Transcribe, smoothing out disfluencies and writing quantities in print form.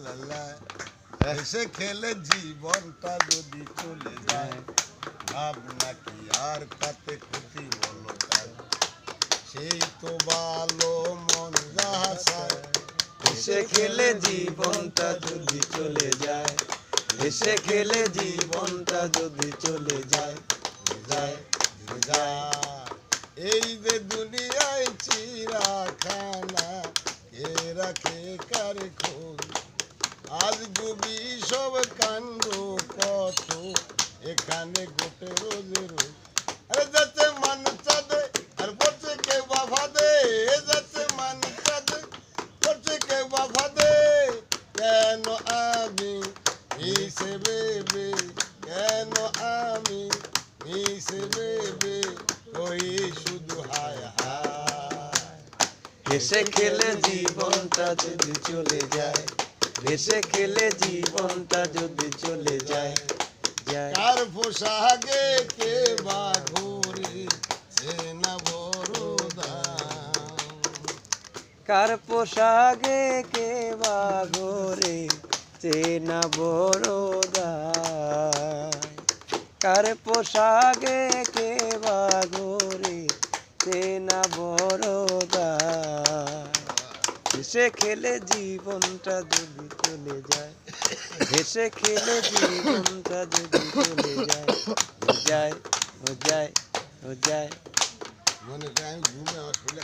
লা লা। হেসে খেলে জীবনটা যদি চলে যায়, ভাবনা কি আর তাতে ক্ষতি বলো তাই? সেই তো ভালো মন যাহা চায়। হেসে খেলে জীবনটা যদি চলে যায়, হেসে খেলে জীবনটা যদি চলে যায়, যায় যায়। এই যে দুনিয়ায় চিড়াখানা, কে রাখে কার খোঁজ? আজ গুবি সব কাণ্ড কত এখানে গোটে রোজ রোজ। আরে যাচ্ছে মানুষ চাঁদে আর পড়ছে কেউ বা ফাঁদে, যাচ্ছে মানুষ চাঁদে পড়ছে কেউ বা ফাঁদে। কেন আমি মিশে বেবে, কেন আমি মিশে বেবে, ওই শুধু হায় হায়। হেসে খেলে জীবনটা যদি চলে যায়, হেসে খেলে জীবনটা যদি চলে যায়, যায়। কার পোশাকে কে বা ঘুরে সে না বড় দাম। কার পোশাকে কে বা ঘোরে চেনা বড় দায়। কার পোশাকে কে বা ঘোরে চেনা বড় দায়। হেসে খেলে জীবনটা যদি চলে যায়, হেসে খেলে জীবনটা যদি চলে যায়, ও যায়, ও যায়, ও যায়। মনে করে আমি ঘুমে আমার শরীরে